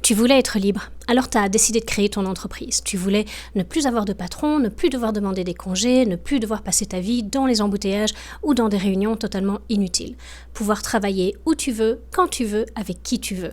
Tu voulais être libre, alors tu as décidé de créer ton entreprise. Tu voulais ne plus avoir de patron, ne plus devoir demander des congés, ne plus devoir passer ta vie dans les embouteillages ou dans des réunions totalement inutiles. Pouvoir travailler où tu veux, quand tu veux, avec qui tu veux.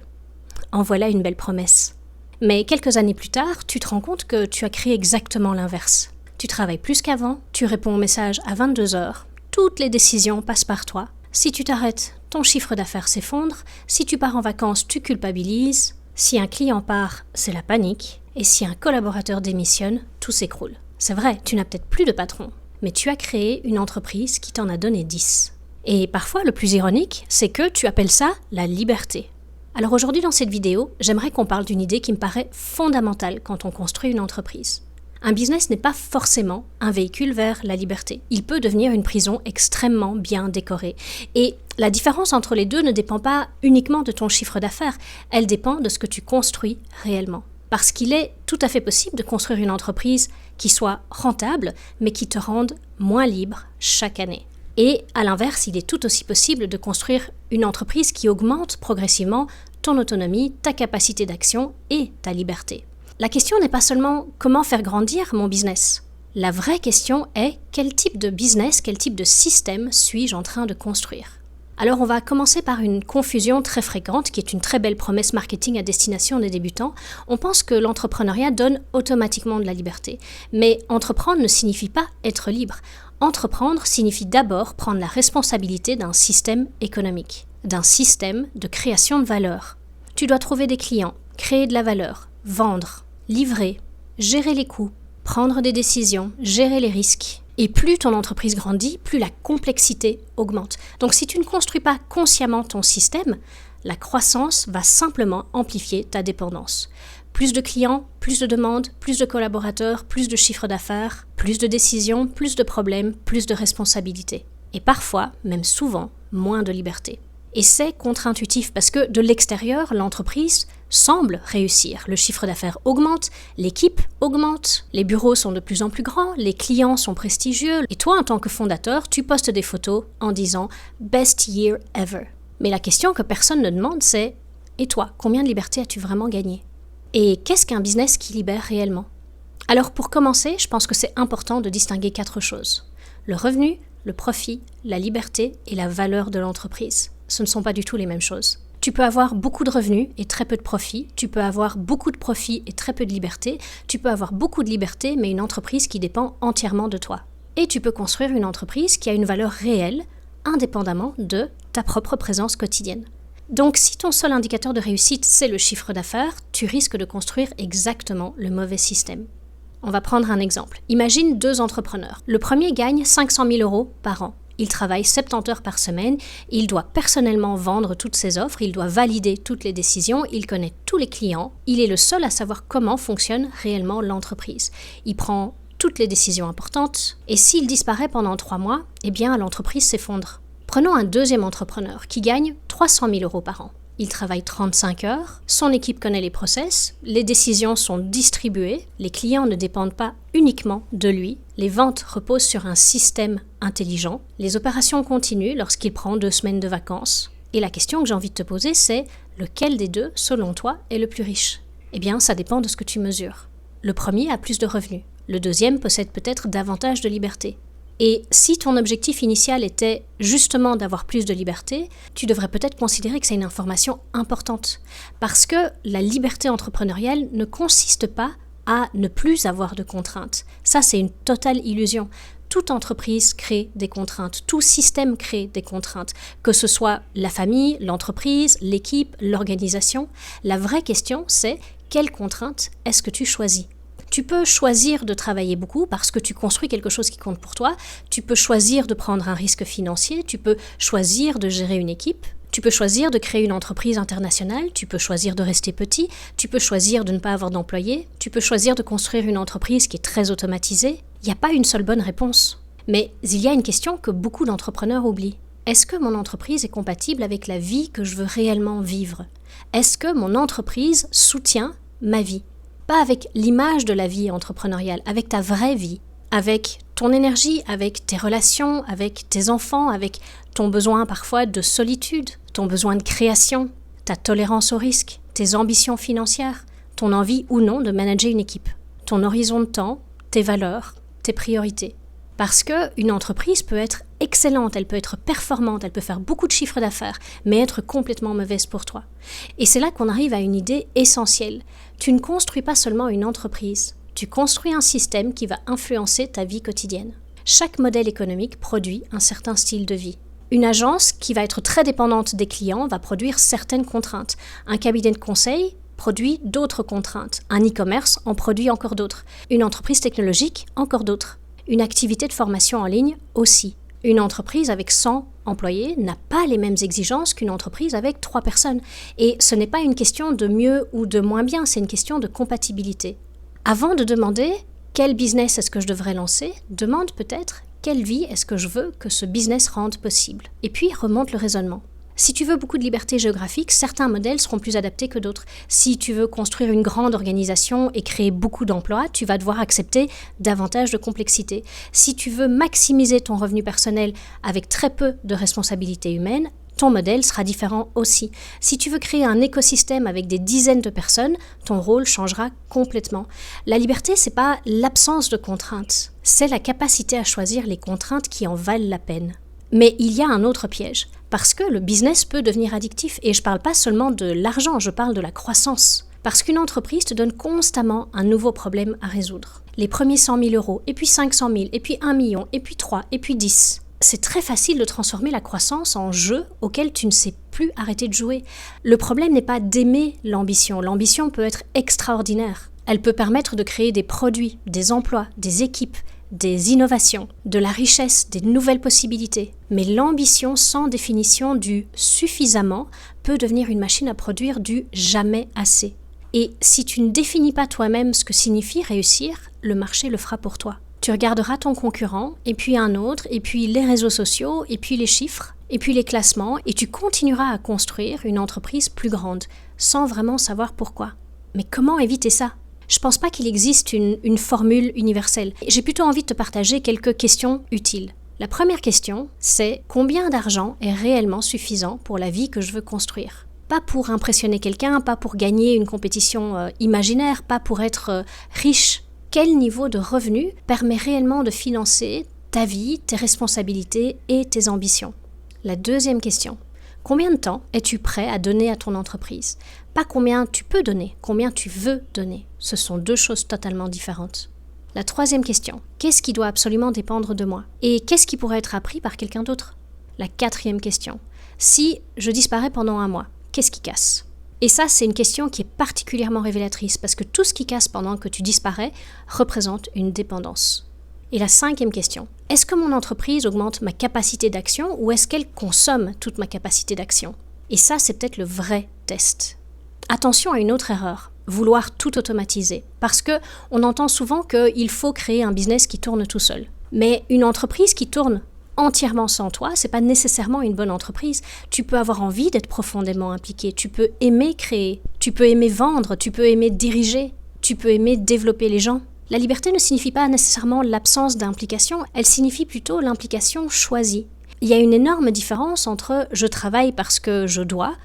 En voilà une belle promesse. Mais quelques années plus tard, tu te rends compte que tu as créé exactement l'inverse. Tu travailles plus qu'avant, tu réponds aux messages à 22 heures, toutes les décisions passent par toi. Si tu t'arrêtes, ton chiffre d'affaires s'effondre, si tu pars en vacances, tu culpabilises. Si un client part, c'est la panique. Et si un collaborateur démissionne, tout s'écroule. C'est vrai, tu n'as peut-être plus de patron, mais tu as créé une entreprise qui t'en a donné 10. Et parfois, le plus ironique, c'est que tu appelles ça la liberté. Alors aujourd'hui, dans cette vidéo, j'aimerais qu'on parle d'une idée qui me paraît fondamentale quand on construit une entreprise. Un business n'est pas forcément un véhicule vers la liberté. Il peut devenir une prison extrêmement bien décorée. Et la différence entre les deux ne dépend pas uniquement de ton chiffre d'affaires, elle dépend de ce que tu construis réellement. Parce qu'il est tout à fait possible de construire une entreprise qui soit rentable, mais qui te rende moins libre chaque année. Et à l'inverse, il est tout aussi possible de construire une entreprise qui augmente progressivement ton autonomie, ta capacité d'action et ta liberté. La question n'est pas seulement comment faire grandir mon business. La vraie question est quel type de business, quel type de système suis-je en train de construire. Alors on va commencer par une confusion très fréquente qui est une très belle promesse marketing à destination des débutants. On pense que l'entrepreneuriat donne automatiquement de la liberté. Mais entreprendre ne signifie pas être libre. Entreprendre signifie d'abord prendre la responsabilité d'un système économique, d'un système de création de valeur. Tu dois trouver des clients, créer de la valeur, vendre, livrer, gérer les coûts, prendre des décisions, gérer les risques. Et plus ton entreprise grandit, plus la complexité augmente. Donc si tu ne construis pas consciemment ton système, la croissance va simplement amplifier ta dépendance. Plus de clients, plus de demandes, plus de collaborateurs, plus de chiffre d'affaires, plus de décisions, plus de problèmes, plus de responsabilités. Et parfois, même souvent, moins de liberté. Et c'est contre-intuitif parce que de l'extérieur, l'entreprise semble réussir. Le chiffre d'affaires augmente, l'équipe augmente, les bureaux sont de plus en plus grands, les clients sont prestigieux. Et toi, en tant que fondateur, tu postes des photos en disant « Best year ever ». Mais la question que personne ne demande, c'est « Et toi, combien de liberté as-tu vraiment gagné ?» Et qu'est-ce qu'un business qui libère réellement ? Alors pour commencer, je pense que c'est important de distinguer 4 choses. Le revenu, le profit, la liberté et la valeur de l'entreprise. Ce ne sont pas du tout les mêmes choses. Tu peux avoir beaucoup de revenus et très peu de profit. Tu peux avoir beaucoup de profit et très peu de liberté. Tu peux avoir beaucoup de liberté, mais une entreprise qui dépend entièrement de toi. Et tu peux construire une entreprise qui a une valeur réelle, indépendamment de ta propre présence quotidienne. Donc, si ton seul indicateur de réussite, c'est le chiffre d'affaires, tu risques de construire exactement le mauvais système. On va prendre un exemple. Imagine 2 entrepreneurs. Le premier gagne 500 000 € par an. Il travaille 70 heures par semaine, il doit personnellement vendre toutes ses offres, il doit valider toutes les décisions, il connaît tous les clients, il est le seul à savoir comment fonctionne réellement l'entreprise. Il prend toutes les décisions importantes et s'il disparaît pendant 3 mois, eh bien l'entreprise s'effondre. Prenons un deuxième entrepreneur qui gagne 300 000 € par an. Il travaille 35 heures, son équipe connaît les process, les décisions sont distribuées, les clients ne dépendent pas uniquement de lui, les ventes reposent sur un système intelligent, les opérations continuent lorsqu'il prend 2 semaines de vacances. Et la question que j'ai envie de te poser, c'est lequel des deux, selon toi, est le plus riche ? Eh bien, ça dépend de ce que tu mesures. Le premier a plus de revenus, le deuxième possède peut-être davantage de liberté. Et si ton objectif initial était justement d'avoir plus de liberté, tu devrais peut-être considérer que c'est une information importante. Parce que la liberté entrepreneuriale ne consiste pas à ne plus avoir de contraintes. Ça, c'est une totale illusion. Toute entreprise crée des contraintes, tout système crée des contraintes, que ce soit la famille, l'entreprise, l'équipe, l'organisation. La vraie question, c'est quelles contraintes est-ce que tu choisis ? Tu peux choisir de travailler beaucoup parce que tu construis quelque chose qui compte pour toi. Tu peux choisir de prendre un risque financier. Tu peux choisir de gérer une équipe. Tu peux choisir de créer une entreprise internationale. Tu peux choisir de rester petit. Tu peux choisir de ne pas avoir d'employés. Tu peux choisir de construire une entreprise qui est très automatisée. Il n'y a pas une seule bonne réponse. Mais il y a une question que beaucoup d'entrepreneurs oublient. Est-ce que mon entreprise est compatible avec la vie que je veux réellement vivre ? Est-ce que mon entreprise soutient ma vie ? Pas avec l'image de la vie entrepreneuriale, avec ta vraie vie, avec ton énergie, avec tes relations, avec tes enfants, avec ton besoin parfois de solitude, ton besoin de création, ta tolérance au risque. tes ambitions financières, ton envie ou non de manager une équipe, ton horizon de temps, tes valeurs, tes priorités. Parce qu'une entreprise peut être excellente, elle peut être performante, elle peut faire beaucoup de chiffres d'affaires, mais être complètement mauvaise pour toi. Et c'est là qu'on arrive à une idée essentielle. Tu ne construis pas seulement une entreprise, tu construis un système qui va influencer ta vie quotidienne. Chaque modèle économique produit un certain style de vie. Une agence qui va être très dépendante des clients va produire certaines contraintes. Un cabinet de conseil produit d'autres contraintes. Un e-commerce en produit encore d'autres. Une entreprise technologique, encore d'autres. Une activité de formation en ligne aussi. Une entreprise avec 100 employés n'a pas les mêmes exigences qu'une entreprise avec 3 personnes. Et ce n'est pas une question de mieux ou de moins bien, c'est une question de compatibilité. Avant de demander quel business est-ce que je devrais lancer, demande peut-être quelle vie est-ce que je veux que ce business rende possible. Et puis remonte le raisonnement. Si tu veux beaucoup de liberté géographique, certains modèles seront plus adaptés que d'autres. Si tu veux construire une grande organisation et créer beaucoup d'emplois, tu vas devoir accepter davantage de complexité. Si tu veux maximiser ton revenu personnel avec très peu de responsabilités humaines, ton modèle sera différent aussi. Si tu veux créer un écosystème avec des dizaines de personnes, ton rôle changera complètement. La liberté, c'est pas l'absence de contraintes, c'est la capacité à choisir les contraintes qui en valent la peine. Mais il y a un autre piège, parce que le business peut devenir addictif, et je parle pas seulement de l'argent, je parle de la croissance. Parce qu'une entreprise te donne constamment un nouveau problème à résoudre. Les premiers 100 000 euros, et puis 500 000, et puis 1 million, et puis 3, et puis 10. C'est très facile de transformer la croissance en jeu auquel tu ne sais plus arrêter de jouer. Le problème n'est pas d'aimer l'ambition. L'ambition peut être extraordinaire. Elle peut permettre de créer des produits, des emplois, des équipes, des innovations, de la richesse, des nouvelles possibilités. Mais l'ambition sans définition du suffisamment peut devenir une machine à produire du jamais assez. Et si tu ne définis pas toi-même ce que signifie réussir, le marché le fera pour toi. Tu regarderas ton concurrent, et puis un autre, et puis les réseaux sociaux, et puis les chiffres, et puis les classements, et tu continueras à construire une entreprise plus grande, sans vraiment savoir pourquoi. Mais comment éviter ça ? Je pense pas qu'il existe une formule universelle. J'ai plutôt envie de te partager quelques questions utiles. La première question, c'est combien d'argent est réellement suffisant pour la vie que je veux construire ? Pas pour impressionner quelqu'un, pas pour gagner une compétition imaginaire, pas pour être riche. Quel niveau de revenu permet réellement de financer ta vie, tes responsabilités et tes ambitions ? La deuxième question, combien de temps es-tu prêt à donner à ton entreprise ? Pas combien tu peux donner, combien tu veux donner. Ce sont deux choses totalement différentes. La troisième question, qu'est-ce qui doit absolument dépendre de moi ? Et qu'est-ce qui pourrait être appris par quelqu'un d'autre ? La quatrième question, si je disparais pendant 1 mois, qu'est-ce qui casse ? Et ça, c'est une question qui est particulièrement révélatrice parce que tout ce qui casse pendant que tu disparais représente une dépendance. Et la cinquième question, est-ce que mon entreprise augmente ma capacité d'action ou est-ce qu'elle consomme toute ma capacité d'action ? Et ça, c'est peut-être le vrai test. Attention à une autre erreur, vouloir tout automatiser. Parce qu'on entend souvent qu'il faut créer un business qui tourne tout seul. Mais une entreprise qui tourne entièrement sans toi, c'est pas nécessairement une bonne entreprise. Tu peux avoir envie d'être profondément impliqué, tu peux aimer créer, tu peux aimer vendre, tu peux aimer diriger, tu peux aimer développer les gens. La liberté ne signifie pas nécessairement l'absence d'implication, elle signifie plutôt l'implication choisie. Il y a une énorme différence entre « je travaille parce que je dois »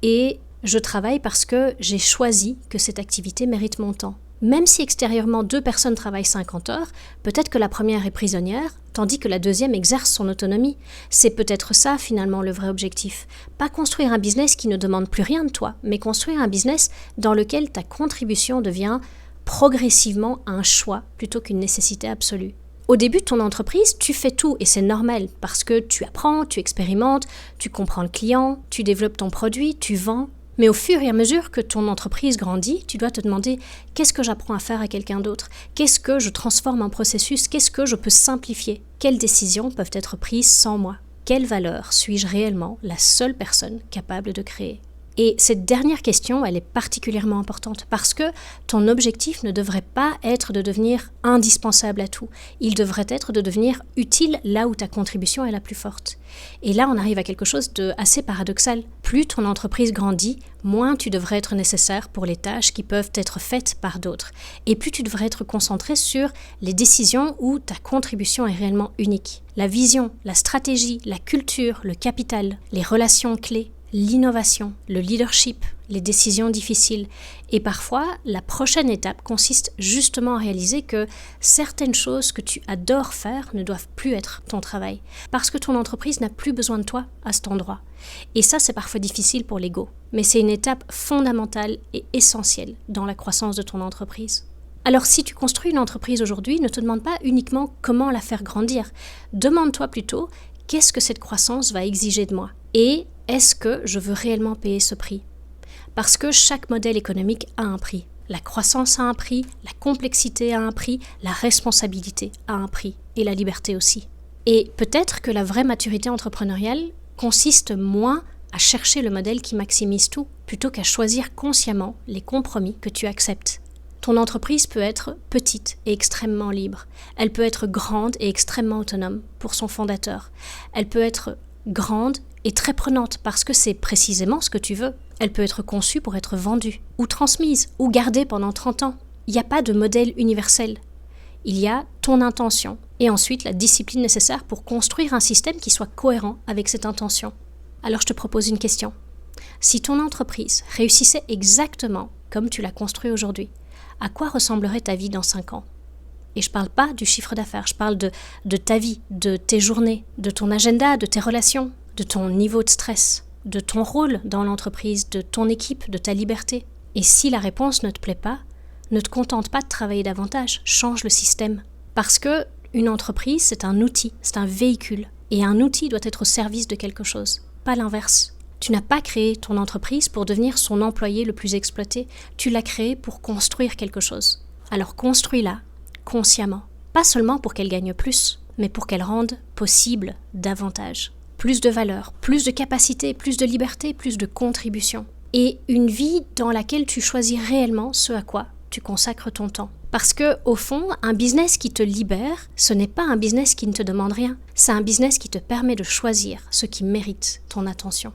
et « je travaille parce que j'ai choisi que cette activité mérite mon temps ». Même si extérieurement 2 personnes travaillent 50 heures, peut-être que la première est prisonnière, tandis que la deuxième exerce son autonomie. C'est peut-être ça finalement le vrai objectif. Pas construire un business qui ne demande plus rien de toi, mais construire un business dans lequel ta contribution devient progressivement un choix plutôt qu'une nécessité absolue. Au début de ton entreprise, tu fais tout et c'est normal parce que tu apprends, tu expérimentes, tu comprends le client, tu développes ton produit, tu vends. Mais au fur et à mesure que ton entreprise grandit, tu dois te demander qu'est-ce que j'apprends à faire à quelqu'un d'autre ? Qu'est-ce que je transforme en processus ? Qu'est-ce que je peux simplifier ? Quelles décisions peuvent être prises sans moi ? Quelle valeur suis-je réellement la seule personne capable de créer ? Et cette dernière question, elle est particulièrement importante parce que ton objectif ne devrait pas être de devenir indispensable à tout. Il devrait être de devenir utile là où ta contribution est la plus forte. Et là, on arrive à quelque chose de assez paradoxal. Plus ton entreprise grandit, moins tu devrais être nécessaire pour les tâches qui peuvent être faites par d'autres. Et plus tu devrais être concentré sur les décisions où ta contribution est réellement unique. La vision, la stratégie, la culture, le capital, les relations clés, l'innovation, le leadership, les décisions difficiles. Et parfois, la prochaine étape consiste justement à réaliser que certaines choses que tu adores faire ne doivent plus être ton travail, parce que ton entreprise n'a plus besoin de toi à cet endroit. Et ça, c'est parfois difficile pour l'ego, mais c'est une étape fondamentale et essentielle dans la croissance de ton entreprise. Alors si tu construis une entreprise aujourd'hui, ne te demande pas uniquement comment la faire grandir. Demande-toi plutôt qu'est-ce que cette croissance va exiger de moi et est-ce que je veux réellement payer ce prix ? Parce que chaque modèle économique a un prix. La croissance a un prix, la complexité a un prix, la responsabilité a un prix et la liberté aussi. Et peut-être que la vraie maturité entrepreneuriale consiste moins à chercher le modèle qui maximise tout plutôt qu'à choisir consciemment les compromis que tu acceptes. Ton entreprise peut être petite et extrêmement libre. Elle peut être grande et extrêmement autonome pour son fondateur. Elle peut être grande et très prenante parce que c'est précisément ce que tu veux. Elle peut être conçue pour être vendue, ou transmise, ou gardée pendant 30 ans. Il n'y a pas de modèle universel. Il y a ton intention et ensuite la discipline nécessaire pour construire un système qui soit cohérent avec cette intention. Alors je te propose une question. Si ton entreprise réussissait exactement comme tu l'as construit aujourd'hui, à quoi ressemblerait ta vie dans 5 ans ? Et je ne parle pas du chiffre d'affaires, je parle de ta vie, de tes journées, de ton agenda, de tes relations, de ton niveau de stress, de ton rôle dans l'entreprise, de ton équipe, de ta liberté. Et si la réponse ne te plaît pas, ne te contente pas de travailler davantage, change le système. Parce que une entreprise, c'est un outil, c'est un véhicule. Et un outil doit être au service de quelque chose, pas l'inverse. Tu n'as pas créé ton entreprise pour devenir son employé le plus exploité. Tu l'as créée pour construire quelque chose. Alors construis-la consciemment. Pas seulement pour qu'elle gagne plus, mais pour qu'elle rende possible davantage. Plus de valeur, plus de capacité, plus de liberté, plus de contribution. Et une vie dans laquelle tu choisis réellement ce à quoi tu consacres ton temps. Parce que, au fond, un business qui te libère, ce n'est pas un business qui ne te demande rien. C'est un business qui te permet de choisir ce qui mérite ton attention.